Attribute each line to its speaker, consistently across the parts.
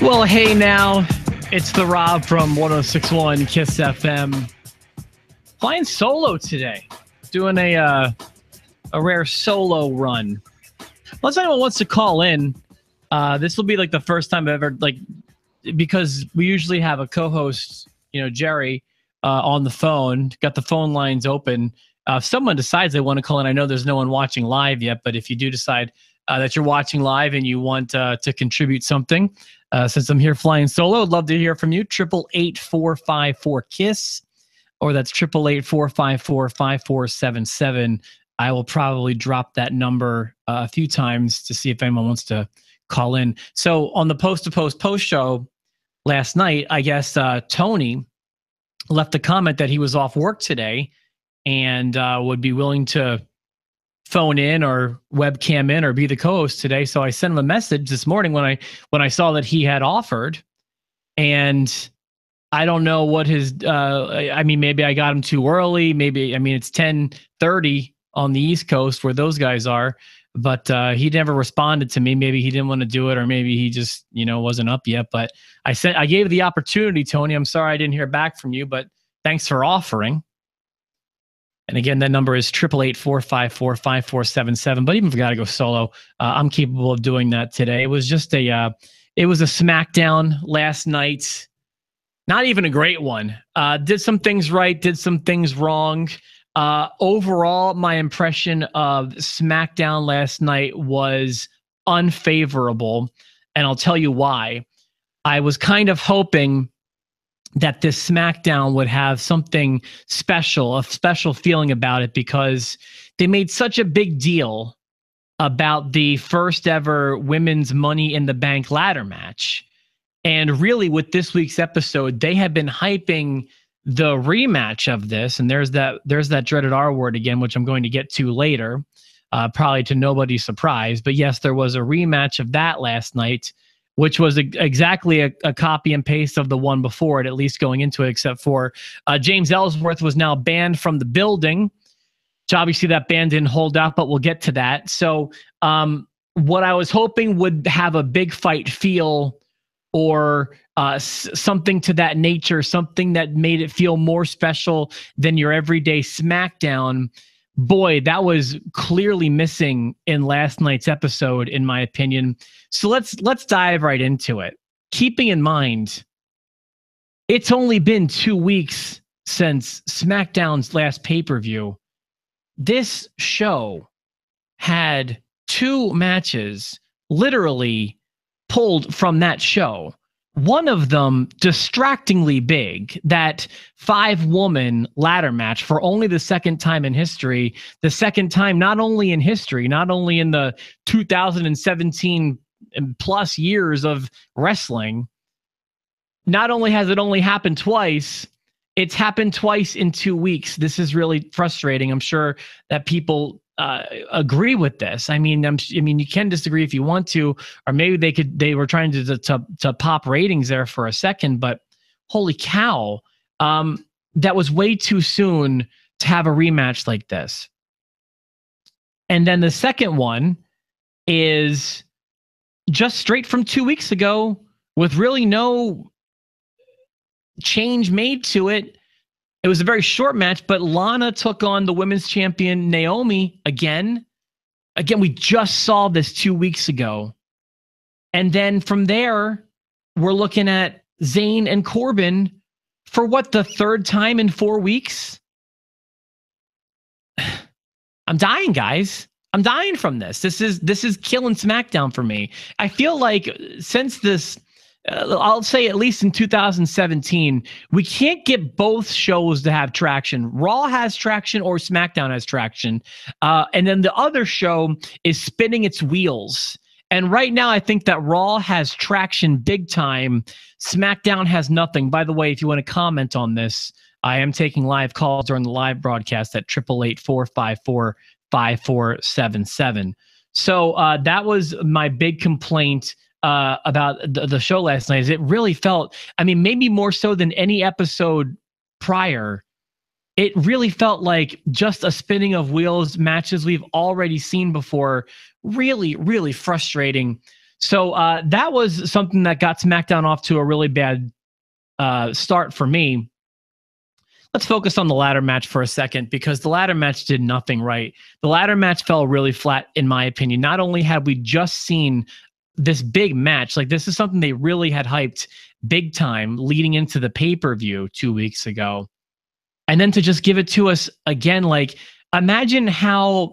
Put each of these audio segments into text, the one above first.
Speaker 1: Well, hey now, it's the Rob from 106.1 Kiss FM. Flying solo today, doing a rare solo run. Unless anyone wants to call in, this will be like the first time I've ever, because we usually have a co-host, Jerry, on the phone, got the phone lines open. If someone decides they want to call in, I know there's no one watching live yet, but if you do decide that you're watching live and you want to contribute something, since I'm here flying solo, I'd love to hear from you. 888-454-KISS, or that's 888-454-5477. I will probably drop that number a few times to see if anyone wants to call in. So on the post show last night, I guess Tony left a comment that he was off work today and would be willing to phone in or webcam in or be the co-host today. So I sent him a message this morning when I saw that he had offered, and I don't know what his maybe I got him too early. Maybe, it's 10:30 on the East Coast where those guys are, but he never responded to me. Maybe he didn't want to do it, or maybe he just, wasn't up yet. But I gave the opportunity, Tony. I'm sorry I didn't hear back from you, but thanks for offering. And again, that number is 888-454-5477. But even if I got to go solo, I'm capable of doing that today. It was just it was a SmackDown last night. Not even a great one. Did some things right, did some things wrong. Overall, my impression of SmackDown last night was unfavorable. And I'll tell you why. I was kind of hoping that this SmackDown would have something special, a special feeling about it, because they made such a big deal about the first ever women's Money in the Bank ladder match. And really with this week's episode, they have been hyping the rematch of this. And there's that dreaded R word again, which I'm going to get to later, probably to nobody's surprise. But yes, there was a rematch of that last night, which was exactly a copy and paste of the one before it, at least going into it, except for James Ellsworth was now banned from the building. So obviously that ban didn't hold out, but we'll get to that. So what I was hoping would have a big fight feel, or something to that nature, something that made it feel more special than your everyday SmackDown. Boy, that was clearly missing in last night's episode, in my opinion. So let's dive right into it. Keeping in mind, it's only been 2 weeks since SmackDown's last pay-per-view. This show had 2 matches literally pulled from that show. One of them distractingly big, that 5-woman ladder match for only the second time in history. The second time, not only in history, not only in the 2017 plus years of wrestling. Not only has it only happened twice, it's happened twice in 2 weeks. This is really frustrating. I'm sure that people agree with this. I mean, you can disagree if you want to, or maybe they were trying to pop ratings there for a second, but holy cow, that was way too soon to have a rematch like this. And then the second one is just straight from 2 weeks ago with really no change made to it. It was a very short match, but Lana took on the women's champion Naomi again. Again, we just saw this 2 weeks ago. And then from there, we're looking at Zayn and Corbin for what, the third time in 4 weeks? I'm dying, guys. I'm dying from this. This is killing SmackDown for me. I feel like since this, I'll say at least in 2017, we can't get both shows to have traction. Raw has traction or SmackDown has traction. And then the other show is spinning its wheels. And right now, I think that Raw has traction big time. SmackDown has nothing. By the way, if you want to comment on this, I am taking live calls during the live broadcast at 888-454-5477. So that was my big complaint about the show last night. Is it really felt, maybe more so than any episode prior, it really felt like just a spinning of wheels, matches we've already seen before. Really, really frustrating. So that was something that got SmackDown off to a really bad start for me. Let's focus on the ladder match for a second, because the ladder match did nothing right. The ladder match fell really flat, in my opinion. Not only had we just seen this big match, like this is something they really had hyped big time leading into the pay-per-view 2 weeks ago. And then to just give it to us again, like imagine after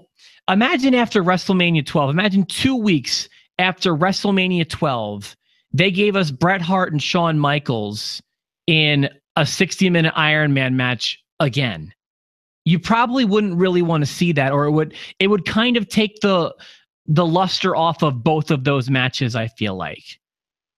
Speaker 1: WrestleMania 12, imagine 2 weeks after WrestleMania 12, they gave us Bret Hart and Shawn Michaels in a 60-minute Iron Man match again. You probably wouldn't really want to see that, or it would kind of take the luster off of both of those matches, I feel like.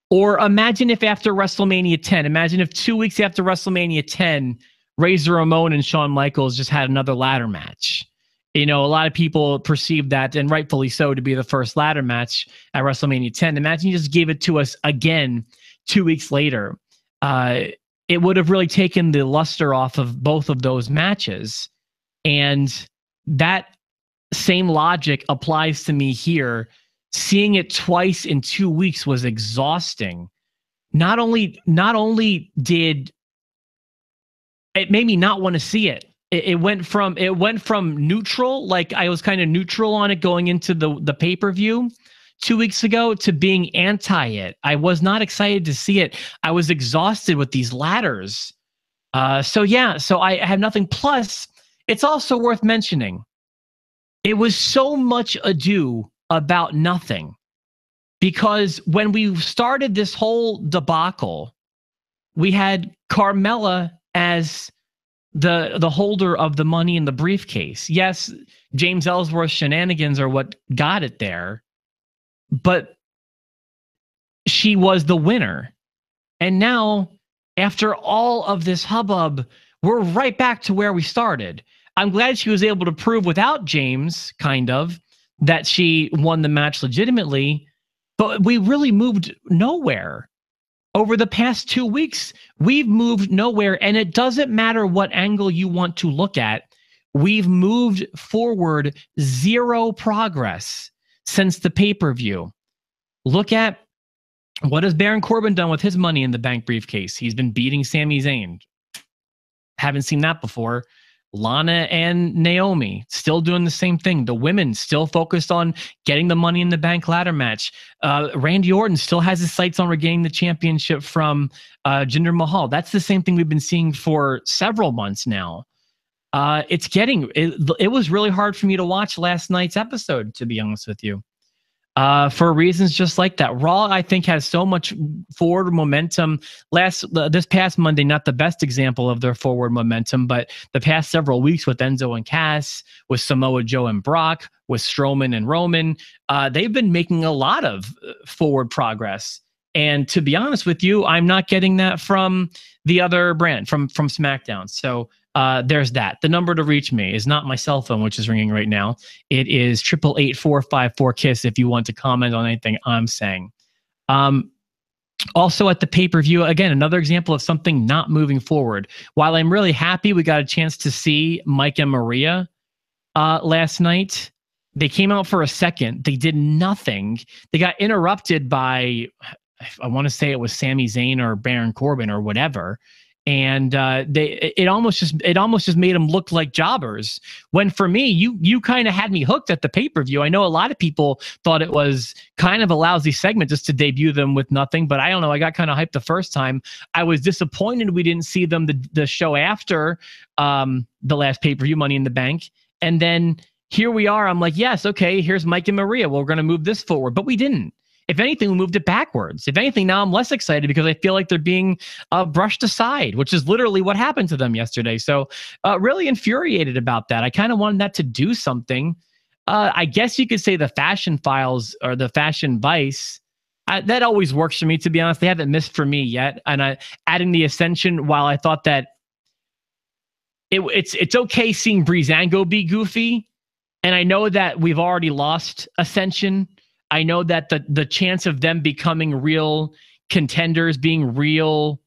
Speaker 1: Or imagine if after WrestleMania 10, imagine if 2 weeks after WrestleMania 10, Razor Ramon and Shawn Michaels just had another ladder match. You know, a lot of people perceive that, and rightfully so, to be the first ladder match at WrestleMania 10. Imagine you just gave it to us again 2 weeks later. It would have really taken the luster off of both of those matches. And that same logic applies to me here. Seeing it twice in 2 weeks was exhausting. Not only did it made me not want to see it. It went from neutral, like I was kind of neutral on it going into the pay-per-view 2 weeks ago, to being anti it. I was not excited to see it. I was exhausted with these ladders. So I have nothing. Plus, it's also worth mentioning, it was so much ado about nothing, because when we started this whole debacle, we had Carmella as the holder of the money in the briefcase. Yes, James Ellsworth's shenanigans are what got it there, but she was the winner. And now, after all of this hubbub, we're right back to where we started. I'm glad she was able to prove without James, kind of, that she won the match legitimately, but we really moved nowhere. Over the past 2 weeks, we've moved nowhere, and it doesn't matter what angle you want to look at. We've moved forward, zero progress since the pay-per-view. Look at what has Baron Corbin done with his Money in the Bank briefcase. He's been beating Sami Zayn. Haven't seen that before. Lana and Naomi still doing the same thing. The women still focused on getting the Money in the Bank ladder match. Randy Orton still has his sights on regaining the championship from Jinder Mahal. That's the same thing we've been seeing for several months now. It was really hard for me to watch last night's episode, to be honest with you. For reasons just like that. Raw, I think, has so much forward momentum. This past Monday, not the best example of their forward momentum, but the past several weeks with Enzo and Cass, with Samoa Joe and Brock, with Strowman and Roman, they've been making a lot of forward progress. And to be honest with you, I'm not getting that from the other brand, from SmackDown. So there's that. The number to reach me is not my cell phone, which is ringing right now. It is 888-454-KISS if you want to comment on anything I'm saying. Also at the pay-per-view, again, another example of something not moving forward. While I'm really happy we got a chance to see Mike and Maria last night, they came out for a second. They did nothing. They got interrupted by, I want to say it was Sami Zayn or Baron Corbin or whatever. And it almost just made them look like jobbers. When for me, you kind of had me hooked at the pay-per-view. I know a lot of people thought it was kind of a lousy segment just to debut them with nothing, but I don't know. I got kind of hyped the first time. I was disappointed we didn't see them the show after the last pay-per-view, Money in the Bank, and then here we are. I'm like, yes, okay, here's Mike and Maria. Well, we're going to move this forward, but we didn't. If anything, we moved it backwards. If anything, now I'm less excited because I feel like they're being brushed aside, which is literally what happened to them yesterday. So really infuriated about that. I kind of wanted that to do something. I guess you could say the Fashion Files or the Fashion Vice. That always works for me, to be honest. They haven't missed for me yet. And adding the Ascension, while I thought that it's okay seeing Breezango be goofy, and I know that we've already lost Ascension. I know that the chance of them becoming real contenders, being real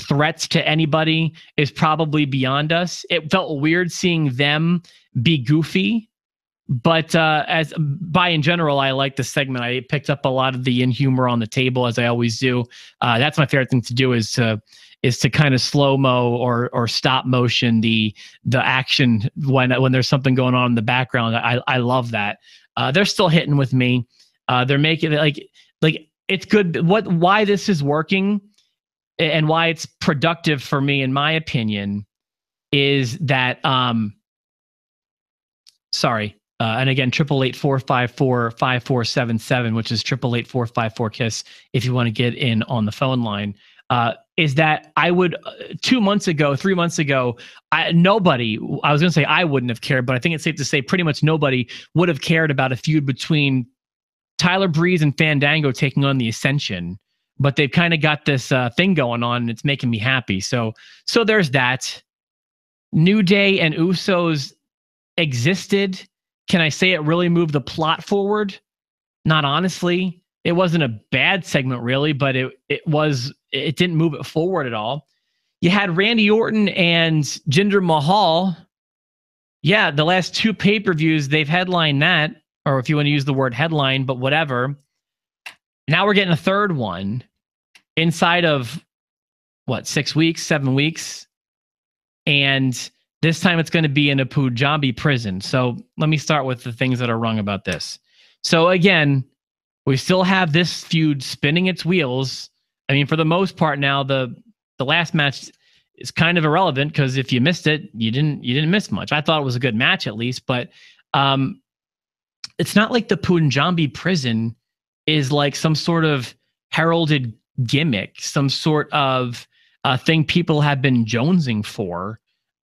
Speaker 1: threats to anybody is probably beyond us. It felt weird seeing them be goofy But as by in general, I like the segment. I picked up a lot of the in-humor on the table, as I always do. That's my favorite thing to do is to kind of slow-mo or stop motion the action when there's something going on in the background. I love that. They're still hitting with me. They're making it like it's good. Why this is working and why it's productive for me, in my opinion, is that sorry. And again, 888-454-5477, which is 888-454-KISS if you want to get in on the phone line. Is that I would 3 months ago, I was going to say I wouldn't have cared, but I think it's safe to say pretty much nobody would have cared about a feud between Tyler Breeze and Fandango taking on the Ascension. But they've kind of got this thing going on, and it's making me happy. So there's that. New Day and Usos existed. Can I say it really moved the plot forward? Not honestly. It wasn't a bad segment really, but it didn't move it forward at all. You had Randy Orton and Jinder Mahal. Yeah, the last 2 pay-per-views, they've headlined that, or if you want to use the word headline, but whatever. Now we're getting a third one inside of, 6 weeks, 7 weeks? And this time it's going to be in a Punjabi prison. So let me start with the things that are wrong about this. So again, we still have this feud spinning its wheels. I mean, for the most part now, the last match is kind of irrelevant because if you missed it, you didn't miss much. I thought it was a good match at least, but it's not like the Punjabi prison is like some sort of heralded gimmick, some sort of thing people have been jonesing for.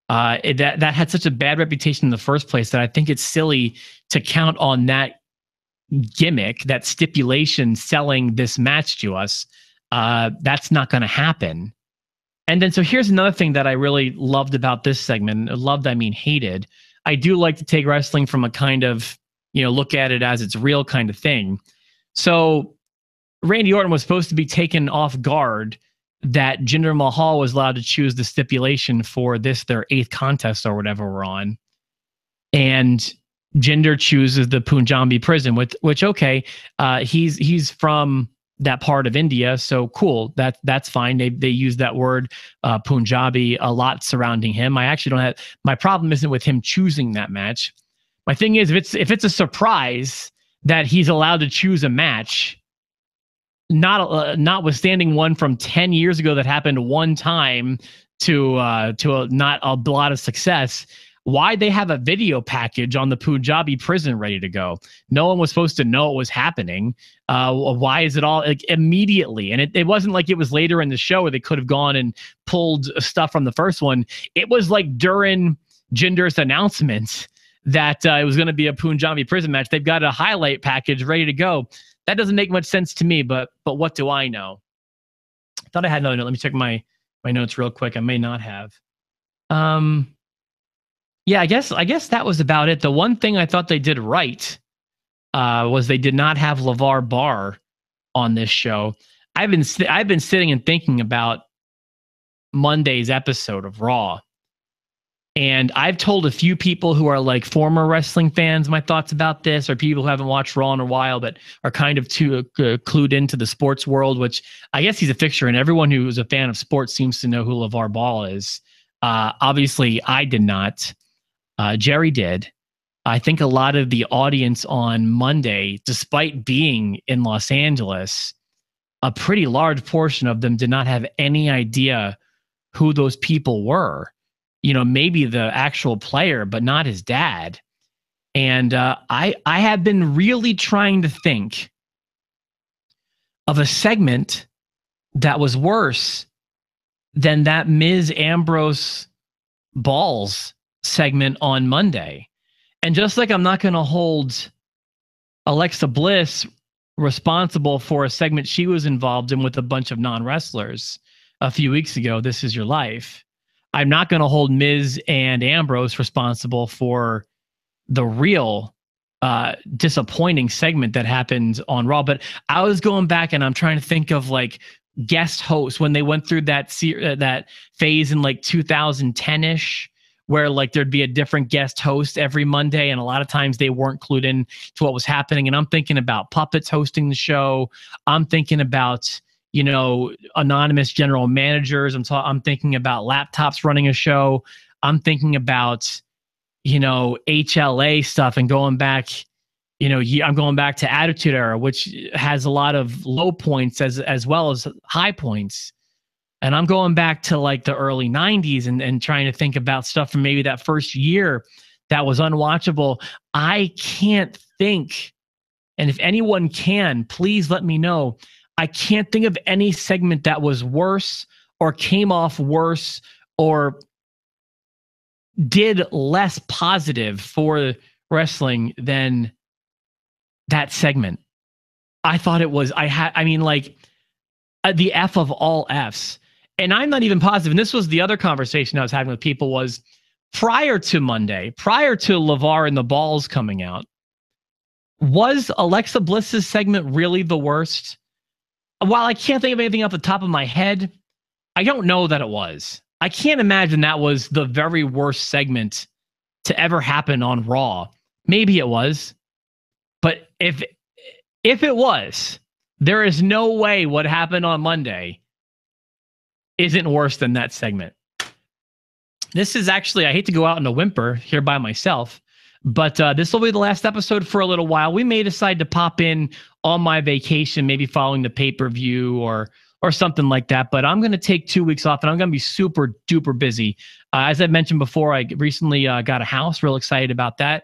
Speaker 1: That had such a bad reputation in the first place that I think it's silly to count on that gimmick, that stipulation selling this match to us. That's not going to happen. And then, so here's another thing that I really loved about this segment. Loved, I mean hated. I do like to take wrestling from a kind of, look at it as it's real kind of thing. So Randy Orton was supposed to be taken off guard that Jinder Mahal was allowed to choose the stipulation for their 8th contest or whatever we're on. And Jinder chooses the Punjabi prison, which okay, he's from that part of India, so cool. That's fine. They use that word Punjabi a lot surrounding him. I actually don't have, my problem isn't with him choosing that match. My thing is if it's a surprise that he's allowed to choose a match, notwithstanding one from 10 years ago that happened one time to not a lot of success. Why they have a video package on the Punjabi prison ready to go? No one was supposed to know it was happening. Why is it all like immediately? And it wasn't like it was later in the show where they could have gone and pulled stuff from the first one. It was like during Jinder's announcement that it was going to be a Punjabi prison match. They've got a highlight package ready to go. That doesn't make much sense to me, but what do I know? I thought I had another note. Let me check my notes real quick. I may not have. Yeah, I guess that was about it. The one thing I thought they did right was they did not have LeVar Burr on this show. I've been sitting and thinking about Monday's episode of Raw. And I've told a few people who are like former wrestling fans my thoughts about this, or people who haven't watched Raw in a while but are kind of too clued into the sports world, which I guess he's a fixture, and everyone who is a fan of sports seems to know who LeVar Ball is. Obviously, I did not. Jerry did. I think a lot of the audience on Monday, despite being in Los Angeles, a pretty large portion of them did not have any idea who those people were. Maybe the actual player, but not his dad. And I have been really trying to think of a segment that was worse than that Miz Ambrose Balls segment on Monday. And just like I'm not going to hold Alexa Bliss responsible for a segment she was involved in with a bunch of non-wrestlers a few weeks ago, This Is Your Life, I'm not going to hold Miz and Ambrose responsible for the real disappointing segment that happened on Raw. But I was going back and I'm trying to think of like guest hosts when they went through that phase in like 2010-ish, where like there'd be a different guest host every Monday, and a lot of times they weren't clued in to what was happening. And I'm thinking about puppets hosting the show. I'm thinking about, you know, anonymous general managers. I'm thinking about laptops running a show. I'm thinking about, you know, HLA stuff and going back, you know, I'm going back to Attitude Era, which has a lot of low points as well as high points. And I'm going back to like the early 90s and trying to think about stuff from maybe that first year that was unwatchable. I can't think, and if anyone can, please let me know. I can't think of any segment that was worse or came off worse or did less positive for wrestling than that segment. I thought it was, I mean, like the F of all Fs. And I'm not even positive. And this was the other conversation I was having with people was prior to Monday, prior to LeVar and the Balls coming out, was Alexa Bliss's segment really the worst? While I can't think of anything off the top of my head, I don't know that it was. I can't imagine that was the very worst segment to ever happen on Raw. Maybe it was. But if it was, there is no way what happened on Monday isn't worse than that segment. This is actually, I hate to go out in a whimper here by myself, but this will be the last episode for a little while. We may decide to pop in on my vacation, maybe following the pay-per-view or something like that. But I'm going to take 2 weeks off, and I'm going to be super duper busy. As I mentioned before, I recently got a house. Real excited about that.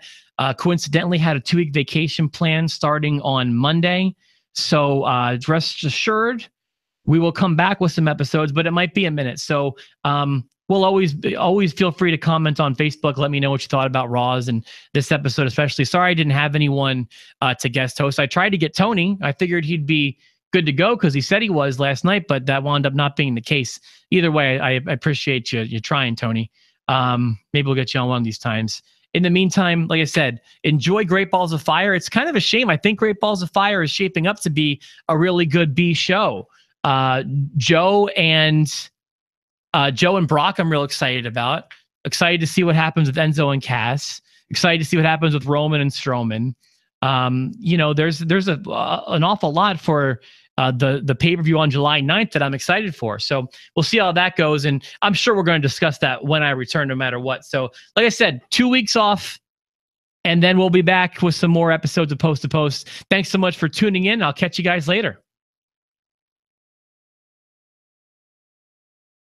Speaker 1: Coincidentally, had a 2-week vacation plan starting on Monday. So rest assured, we will come back with some episodes, but it might be a minute. So we'll always feel free to comment on Facebook. Let me know what you thought about Raws and this episode especially. Sorry I didn't have anyone to guest host. I tried to get Tony. I figured he'd be good to go because he said he was last night, but that wound up not being the case. Either way, I appreciate you trying, Tony. Maybe we'll get you on one of these times. In the meantime, like I said, enjoy Great Balls of Fire. It's kind of a shame. I think Great Balls of Fire is shaping up to be a really good B show. Joe and Brock, I'm real excited about. Excited to see what happens with Enzo and Cass. Excited to see what happens with Roman and Strowman. You know, there's an awful lot for the pay-per-view on July 9th that I'm excited for. So we'll see how that goes. And I'm sure we're going to discuss that when I return, no matter what. So like I said, 2 weeks off, and then we'll be back with some more episodes of Post to Post. Thanks so much for tuning in. I'll catch you guys later.